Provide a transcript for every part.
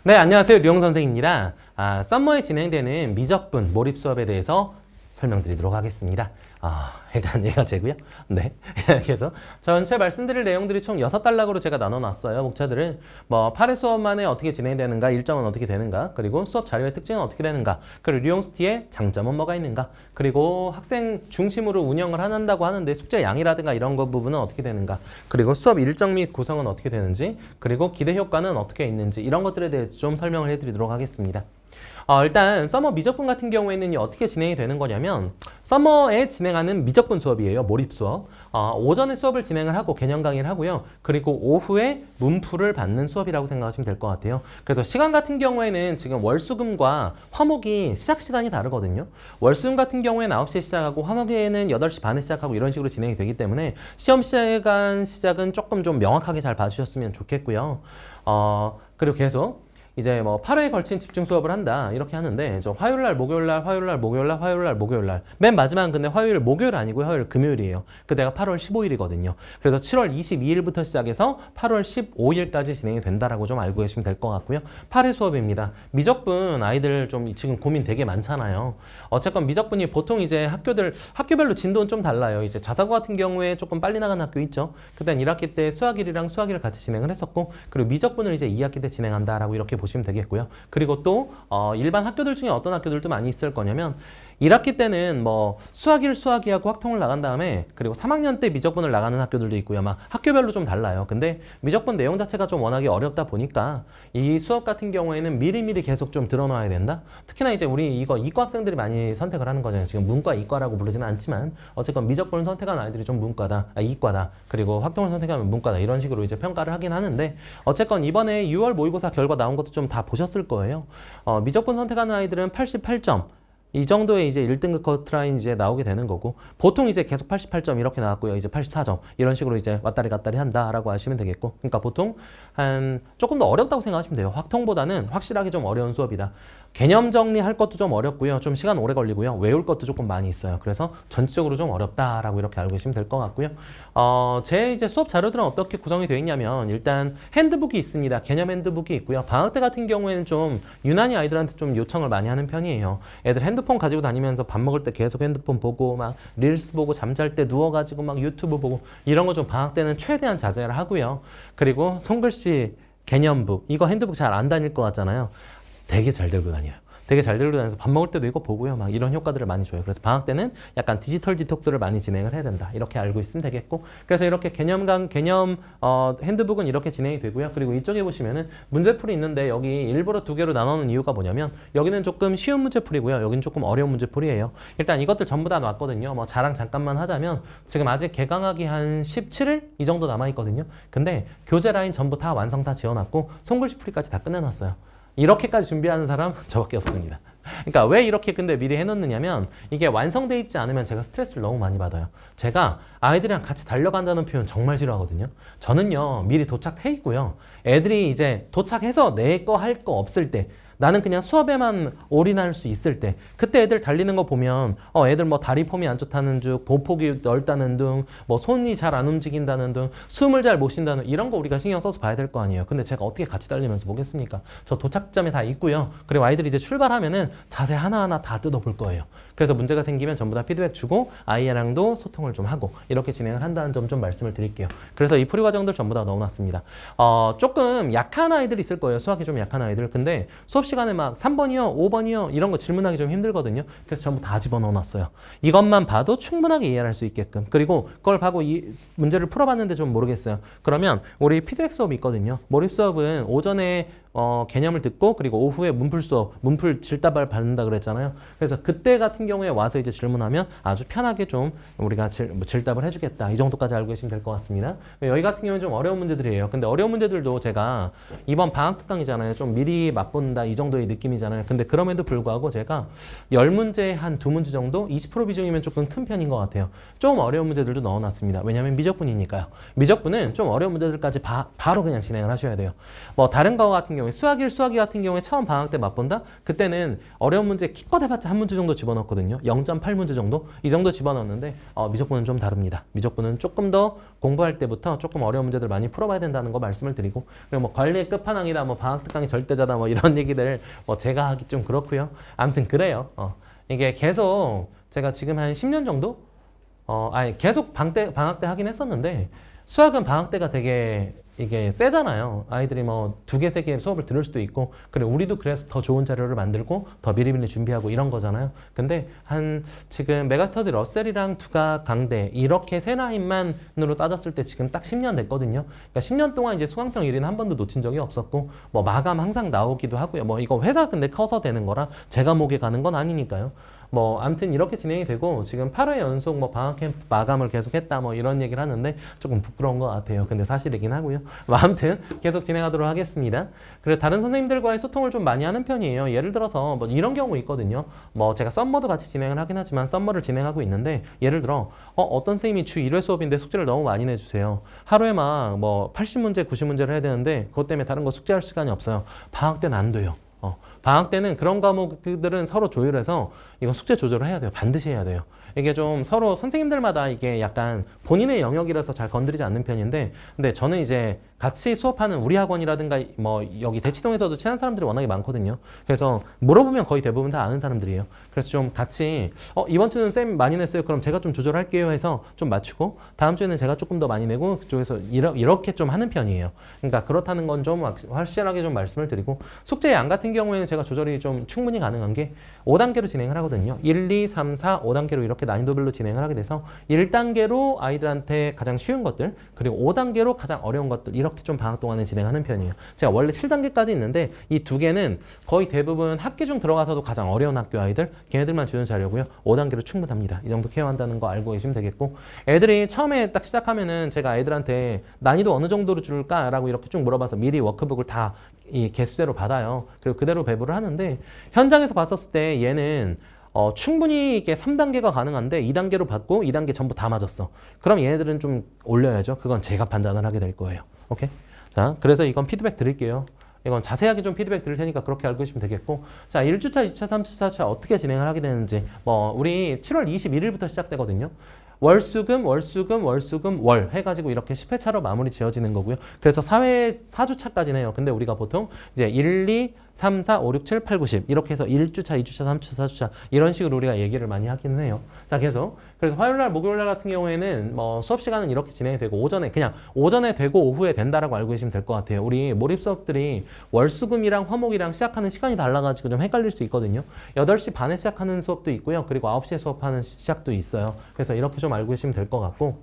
네, 안녕하세요. 류영 선생입니다. 썸머에 진행되는 미적분 몰입 수업에 대해서 설명드리도록 하겠습니다. 일단 얘가 제고요. 네. 그래서 전체 말씀드릴 내용들이 총 6단락으로 제가 나눠놨어요. 목차들을 8회 수업만에 어떻게 진행되는가, 일정은 어떻게 되는가, 그리고 수업 자료의 특징은 어떻게 되는가, 그리고 류용스티의 장점은 뭐가 있는가, 그리고 학생 중심으로 운영을 한다고 하는데 숙제 양이라든가 이런 거 부분은 어떻게 되는가, 그리고 수업 일정 및 구성은 어떻게 되는지, 그리고 기대 효과는 어떻게 있는지 이런 것들에 대해서 좀 설명을 해드리도록 하겠습니다. 일단 서머 미적분 같은 경우에는 어떻게 진행이 되는 거냐면 서머에 진행하는 미적분 수업이에요. 몰입 수업. 오전에 수업을 진행을 하고 개념 강의를 하고요. 그리고 오후에 문풀을 받는 수업이라고 생각하시면 될 것 같아요. 그래서 시간 같은 경우에는 지금 월수금과 화목이 시작 시간이 다르거든요. 월수금 같은 경우에는 9시에 시작하고 화목에는 8시 반에 시작하고 이런 식으로 진행이 되기 때문에 시험 시간 시작은 조금 좀 명확하게 잘 봐주셨으면 좋겠고요. 그리고 계속 이제 8회에 걸친 집중 수업을 한다 이렇게 하는데 저 화요일날 목요일날 화요일날 목요일날 화요일날 목요일날 맨 마지막은 근데 화요일 목요일 아니고 화요일 금요일이에요. 그때가 8월 15일이거든요. 그래서 7월 22일부터 시작해서 8월 15일까지 진행이 된다라고 좀 알고 계시면 될 것 같고요. 8회 수업입니다. 미적분 아이들 좀 지금 고민 되게 많잖아요. 어쨌건 미적분이 보통 이제 학교별로 진도는 좀 달라요. 이제 자사고 같은 경우에 조금 빨리 나가는 학교 있죠. 그땐 1학기 때 수학일이랑 수학일을 같이 진행을 했었고, 그리고 미적분을 이제 2학기 때 진행한다라고 이렇게 보시면 되겠고요. 그리고 또 일반 학교들 중에 어떤 학교들도 많이 있을 거냐면 1학기 때는 수학이하고 확통을 나간 다음에 그리고 3학년 때 미적분을 나가는 학교들도 있고요. 막 학교별로 좀 달라요. 근데 미적분 내용 자체가 좀 워낙에 어렵다 보니까 이 수업 같은 경우에는 미리미리 계속 좀 들어놔야 된다. 특히나 이제 우리 이거 이과 학생들이 많이 선택을 하는 거잖아요. 지금 문과, 이과라고 부르지는 않지만 어쨌건 미적분을 선택한 아이들이 좀 이과다. 그리고 확통을 선택하면 문과다. 이런 식으로 이제 평가를 하긴 하는데 어쨌건 이번에 6월 모의고사 결과 나온 것도 좀 다 보셨을 거예요. 미적분 선택하는 아이들은 88점. 이 정도의 이제 1등급 커트라인 이제 나오게 되는 거고, 보통 이제 계속 88점 이렇게 나왔고요. 이제 84점 이런 식으로 이제 왔다리 갔다리 한다라고 하시면 되겠고, 그러니까 보통 한 조금 더 어렵다고 생각하시면 돼요. 확통보다는 확실하게 좀 어려운 수업이다. 개념 정리할 것도 좀 어렵고요. 좀 시간 오래 걸리고요. 외울 것도 조금 많이 있어요. 그래서 전체적으로 좀 어렵다라고 이렇게 알고 계시면 될 것 같고요. 제 이제 수업 자료들은 어떻게 구성이 되어 있냐면 일단 핸드북이 있습니다. 개념 핸드북이 있고요. 방학 때 같은 경우에는 좀 유난히 아이들한테 좀 요청을 많이 하는 편이에요. 애들 핸드폰 가지고 다니면서 밥 먹을 때 계속 핸드폰 보고 막 릴스 보고 잠잘 때 누워가지고 막 유튜브 보고 이런 거 좀 방학 때는 최대한 자제를 하고요. 그리고 손글씨 개념북 이거 핸드북 잘 안 다닐 것 같잖아요. 되게 잘 들고 다녀요. 되게 잘 들고 다녀서 밥 먹을 때도 이거 보고요. 막 이런 효과들을 많이 줘요. 그래서 방학 때는 약간 디지털 디톡스를 많이 진행을 해야 된다. 이렇게 알고 있으면 되겠고. 그래서 이렇게 개념 핸드북은 이렇게 진행이 되고요. 그리고 이쪽에 보시면은 문제풀이 있는데 여기 일부러 2개로 나누는 이유가 뭐냐면 여기는 조금 쉬운 문제풀이고요. 여기는 조금 어려운 문제풀이에요. 일단 이것들 전부 다 놨거든요. 자랑 잠깐만 하자면 지금 아직 개강하기 한 17일 이 정도 남아있거든요. 근데 교재 라인 전부 다 완성 다 지어놨고 손글씨 풀이까지 다 끝내놨어요. 이렇게까지 준비하는 사람 저밖에 없습니다. 그러니까 왜 이렇게 근데 미리 해놓느냐면 이게 완성돼 있지 않으면 제가 스트레스를 너무 많이 받아요. 제가 아이들이랑 같이 달려간다는 표현 정말 싫어하거든요. 저는요 미리 도착해 있고요. 애들이 이제 도착해서 내 거 할 거 없을 때 나는 그냥 수업에만 올인할 수 있을 때 그때 애들 달리는 거 보면 애들 다리 폼이 안 좋다는 둥, 보폭이 넓다는 둥, 손이 잘 안 움직인다는 둥, 숨을 잘 못 쉰다는 이런 거 우리가 신경 써서 봐야 될 거 아니에요. 근데 제가 어떻게 같이 달리면서 보겠습니까? 저 도착점에 다 있고요. 그리고 아이들이 이제 출발하면은 자세 하나하나 다 뜯어볼 거예요. 그래서 문제가 생기면 전부 다 피드백 주고 아이랑도 소통을 좀 하고 이렇게 진행을 한다는 점 좀 말씀을 드릴게요. 그래서 이 풀이 과정들 전부 다 넣어놨습니다. 조금 약한 아이들이 있을 거예요. 수학이 좀 약한 아이들. 근데 수업 시간에 막 3번이요, 5번이요 이런 거 질문하기 좀 힘들거든요. 그래서 전부 다 집어넣어 놨어요. 이것만 봐도 충분하게 이해할 수 있게끔. 그리고 그걸 보고 이 문제를 풀어봤는데 좀 모르겠어요. 그러면 우리 피드백 수업이 있거든요. 몰입 수업은 오전에 개념을 듣고 그리고 오후에 문풀 수업, 문풀 질답을 받는다 그랬잖아요. 그래서 그때 같은 경우에 와서 이제 질문하면 아주 편하게 좀 우리가 질답을 해주겠다. 이 정도까지 알고 계시면 될 것 같습니다. 여기 같은 경우는 좀 어려운 문제들이에요. 근데 어려운 문제들도 제가 이번 방학 특강이잖아요. 좀 미리 맛본다 이 정도의 느낌이잖아요. 근데 그럼에도 불구하고 제가 10문제 한 2문제 정도 20% 비중이면 조금 큰 편인 것 같아요. 좀 어려운 문제들도 넣어놨습니다. 왜냐하면 미적분이니까요. 미적분은 좀 어려운 문제들까지 바로 그냥 진행을 하셔야 돼요. 다른 거 같은 경우 경우에 수학 1, 수학 2 같은 경우에 처음 방학 때 맛본다? 그때는 어려운 문제 기껏 해봤자 한 문제 정도 집어넣었거든요. 0.8문제 정도? 이 정도 집어넣었는데 미적분은 좀 다릅니다. 미적분은 조금 더 공부할 때부터 조금 어려운 문제들 많이 풀어봐야 된다는 거 말씀을 드리고, 그리고 뭐 관리의 끝판왕이다, 뭐 방학 특강이 절대자다, 뭐 이런 얘기들 뭐 제가 하기 좀 그렇고요. 아무튼 그래요. 이게 계속 제가 지금 한 10년 정도? 계속 방학 때 하긴 했었는데, 수학은 방학 때가 되게 이게 세잖아요. 아이들이 뭐 2개, 3개 수업을 들을 수도 있고, 그리고 우리도 그래서 더 좋은 자료를 만들고 더 미리미리 준비하고 이런 거잖아요. 근데 지금 메가스터디 러셀이랑 두각 강대 이렇게 세 라인만으로 따졌을 때 지금 딱 10년 됐거든요. 그러니까 10년 동안 이제 수강평 1위는 한 번도 놓친 적이 없었고, 뭐 마감 항상 나오기도 하고요. 뭐 이거 회사 근데 커서 되는 거라 제가 목에 가는 건 아니니까요. 뭐 아무튼 이렇게 진행이 되고, 지금 8회 연속 뭐 방학 캠프 마감을 계속했다 뭐 이런 얘기를 하는데 조금 부끄러운 것 같아요. 근데 사실이긴 하고요. 뭐 아무튼 계속 진행하도록 하겠습니다. 그리고 다른 선생님들과의 소통을 좀 많이 하는 편이에요. 예를 들어서 뭐 이런 경우 있거든요. 뭐 제가 썸머도 같이 진행을 하긴 하지만 썸머를 진행하고 있는데, 예를 들어 어떤 선생님이 주 1회 수업인데 숙제를 너무 많이 내주세요. 하루에 막 뭐 80문제 90문제를 해야 되는데 그것 때문에 다른 거 숙제할 시간이 없어요. 방학 때는 안 돼요. 방학 때는 그런 과목들은 서로 조율해서 이건 숙제 조절을 해야 돼요. 반드시 해야 돼요. 이게 좀 서로 선생님들마다 이게 약간 본인의 영역이라서 잘 건드리지 않는 편인데, 근데 저는 이제 같이 수업하는 우리 학원이라든가 뭐 여기 대치동에서도 친한 사람들이 워낙에 많거든요. 그래서 물어보면 거의 대부분 다 아는 사람들이에요. 그래서 좀 같이 이번 주는 쌤 많이 냈어요. 그럼 제가 좀 조절할게요 해서 좀 맞추고, 다음 주에는 제가 조금 더 많이 내고, 그쪽에서 이렇게 좀 하는 편이에요. 그러니까 그렇다는 건 좀 확실하게 좀 말씀을 드리고, 숙제 양 같은 경우에는 제가 조절이 좀 충분히 가능한 게 5단계로 진행을 하거든요. 1, 2, 3, 4, 5단계로 이렇게 난이도별로 진행을 하게 돼서 1단계로 아이들한테 가장 쉬운 것들, 그리고 5단계로 가장 어려운 것들, 이렇게 좀 방학 동안에 진행하는 편이에요. 제가 원래 7단계까지 있는데 이 2개는 거의 대부분 학기 중 들어가서도 가장 어려운 학교 아이들, 걔네들만 주는 자료고요. 5단계로 충분합니다. 이 정도 케어한다는 거 알고 계시면 되겠고, 애들이 처음에 딱 시작하면은 제가 애들한테 난이도 어느 정도로 줄까라고 이렇게 쭉 물어봐서 미리 워크북을 다 이 개수대로 받아요. 그리고 그대로 배부를 하는데, 현장에서 봤었을 때 얘는 충분히 이게 3단계가 가능한데 2단계로 받고 2단계 전부 다 맞았어. 그럼 얘네들은 좀 올려야죠. 그건 제가 판단을 하게 될 거예요. 오케이? 자, 그래서 이건 피드백 드릴게요. 이건 자세하게 좀 피드백 드릴 테니까 그렇게 알고 계시면 되겠고, 자, 1주차, 2주차, 3주차, 4주차 어떻게 진행을 하게 되는지, 우리 7월 21일부터 시작되거든요. 월수금, 월수금, 월수금, 월 해가지고 이렇게 10회차로 마무리 지어지는 거고요. 그래서 4주차까지는 해요. 근데 우리가 보통 이제 1, 2, 3, 4, 5, 6, 7, 8, 9, 10 이렇게 해서 1주차, 2주차, 3주차, 4주차 이런 식으로 우리가 얘기를 많이 하기는 해요. 자, 그래서 화요일날, 목요일날 같은 경우에는 뭐 수업 시간은 이렇게 진행이 되고, 오전에 되고 오후에 된다라고 알고 계시면 될 것 같아요. 우리 몰입 수업들이 월수금이랑 화목이랑 시작하는 시간이 달라가지고 좀 헷갈릴 수 있거든요. 8시 반에 시작하는 수업도 있고요. 그리고 9시에 수업하는 시작도 있어요. 그래서 이렇게 좀 알고 계시면 될 것 같고,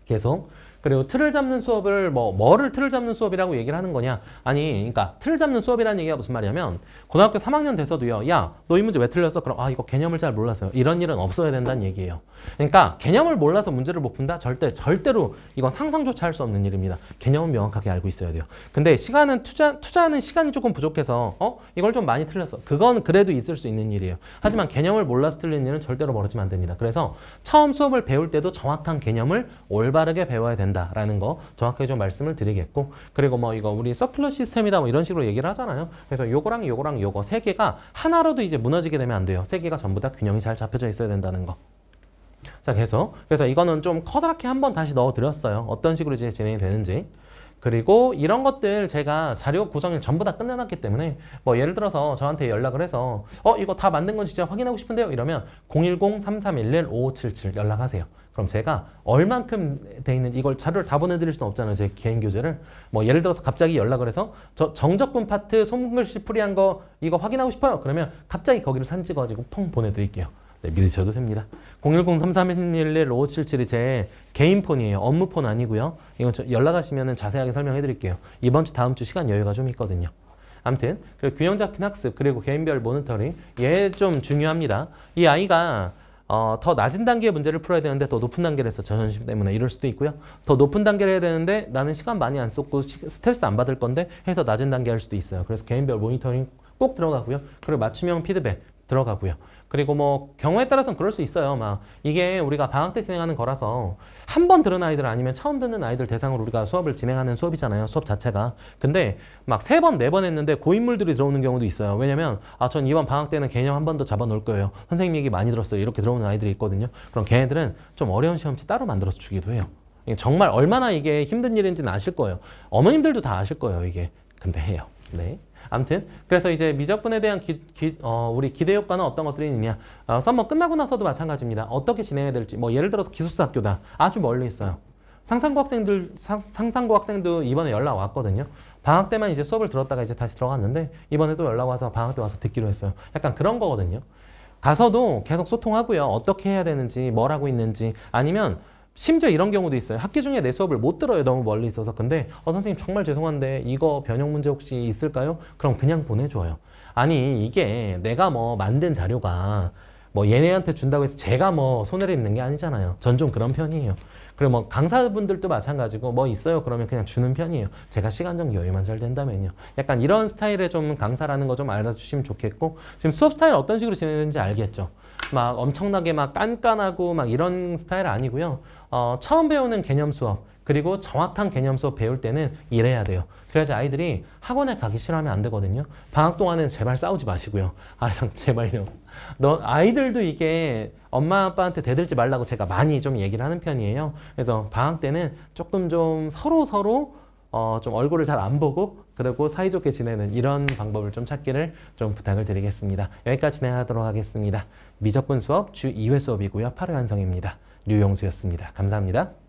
계속. 그리고 틀을 잡는 수업을 뭐를 틀을 잡는 수업이라고 얘기를 하는 거냐? 아니, 그러니까 틀을 잡는 수업이라는 얘기가 무슨 말이냐면, 고등학교 3학년 돼서도요. 야, 너 이 문제 왜 틀렸어? 그럼 이거 개념을 잘 몰랐어요. 이런 일은 없어야 된다는 얘기예요. 그러니까 개념을 몰라서 문제를 못 푼다? 절대로 이건 상상조차 할 수 없는 일입니다. 개념은 명확하게 알고 있어야 돼요. 근데 시간은 투자하는 시간이 조금 부족해서 이걸 좀 많이 틀렸어. 그건 그래도 있을 수 있는 일이에요. 하지만 개념을 몰라서 틀리는 일은 절대로 벌어지면 안 됩니다. 그래서 처음 수업을 배울 때도 정확한 개념을 올바르게 배워야 된다라는 거 정확하게 좀 말씀을 드리겠고, 그리고 뭐 이거 우리 서큘러 시스템이다 뭐 이런 식으로 얘기를 하잖아요. 그래서 요거랑 요거랑 요거 세 개가 하나로도 이제 무너지게 되면 안 돼요. 세 개가 전부 다 균형이 잘 잡혀져 있어야 된다는 거. 자, 그래서 이거는 좀 커다랗게 한번 다시 넣어드렸어요. 어떤 식으로 이제 진행이 되는지. 그리고 이런 것들 제가 자료 구성을 전부 다 끝내놨기 때문에, 뭐 예를 들어서 저한테 연락을 해서 이거 다 만든 건 진짜 확인하고 싶은데요 이러면 010-3311-5577 연락하세요. 그럼 제가 얼만큼 돼 있는지, 이걸 자료를 다 보내드릴 수는 없잖아요. 제 개인 교재를. 뭐 예를 들어서 갑자기 연락을 해서 저 정적분 파트 손글씨 풀이한 거 이거 확인하고 싶어요. 그러면 갑자기 거기를 사진 찍어가지고 펑 보내드릴게요. 네, 믿으셔도 됩니다. 010-3311-5577이 제 개인 폰이에요. 업무 폰 아니고요. 이건 연락하시면 자세하게 설명해드릴게요. 이번 주 다음 주 시간 여유가 좀 있거든요. 아무튼 그리고 균형 잡힌 학습, 그리고 개인별 모니터링, 얘 좀 중요합니다. 이 아이가 더 낮은 단계의 문제를 풀어야 되는데 더 높은 단계를 해서 자존심 때문에 이럴 수도 있고요. 더 높은 단계를 해야 되는데 나는 시간 많이 안 쏟고 스트레스 안 받을 건데 해서 낮은 단계 할 수도 있어요. 그래서 개인별 모니터링 꼭 들어가고요. 그리고 맞춤형 피드백 들어가고요. 그리고 뭐 경우에 따라서는 그럴 수 있어요. 막 이게 우리가 방학 때 진행하는 거라서 한 번 들은 아이들 아니면 처음 듣는 아이들 대상으로 우리가 수업을 진행하는 수업이잖아요. 수업 자체가. 근데 막 세 번, 네 번 했는데 고인물들이 들어오는 경우도 있어요. 왜냐면 전 이번 방학 때는 개념 한 번 더 잡아놓을 거예요. 선생님 얘기 많이 들었어요. 이렇게 들어오는 아이들이 있거든요. 그럼 걔네들은 좀 어려운 시험지 따로 만들어서 주기도 해요. 이게 정말 얼마나 이게 힘든 일인지는 아실 거예요. 어머님들도 다 아실 거예요. 이게. 근데 해요. 네. 아무튼 그래서 이제 미적분에 대한 우리 기대 효과는 어떤 것들이 있느냐. 썸머 끝나고 나서도 마찬가지입니다. 어떻게 진행해야 될지. 뭐 예를 들어서 기숙사 학교다. 아주 멀리 있어요. 상상고 학생도 이번에 연락 왔거든요. 방학 때만 이제 수업을 들었다가 이제 다시 들어갔는데 이번에 또 연락 와서 방학 때 와서 듣기로 했어요. 약간 그런 거거든요. 가서도 계속 소통하고요. 어떻게 해야 되는지, 뭘 하고 있는지, 아니면 심지어 이런 경우도 있어요. 학기 중에 내 수업을 못 들어요. 너무 멀리 있어서. 근데 선생님 정말 죄송한데 이거 변형 문제 혹시 있을까요? 그럼 그냥 보내줘요. 아니 이게 내가 뭐 만든 자료가 뭐 얘네한테 준다고 해서 제가 뭐 손해를 입는 게 아니잖아요. 전 좀 그런 편이에요. 그리고 뭐 강사분들도 마찬가지고 뭐 있어요 그러면 그냥 주는 편이에요. 제가 시간적 여유만 잘 된다면요. 약간 이런 스타일의 좀 강사라는 거 좀 알아주시면 좋겠고, 지금 수업 스타일 어떤 식으로 진행되는지 알겠죠? 막 엄청나게 막 깐깐하고 막 이런 스타일 아니고요. 처음 배우는 개념 수업 그리고 정확한 개념 수업 배울 때는 이래야 돼요. 그래야지 아이들이 학원에 가기 싫어하면 안 되거든요. 방학 동안은 제발 싸우지 마시고요. 아이랑 제발요. 아이들도 이게 엄마 아빠한테 대들지 말라고 제가 많이 좀 얘기를 하는 편이에요. 그래서 방학 때는 조금 좀 서로 좀 얼굴을 잘 안 보고 그리고 사이좋게 지내는 이런 방법을 좀 찾기를 좀 부탁을 드리겠습니다. 여기까지 진행하도록 하겠습니다. 미적분 수업 주 2회 수업이고요. 8회 완성입니다. 류용수였습니다. 감사합니다.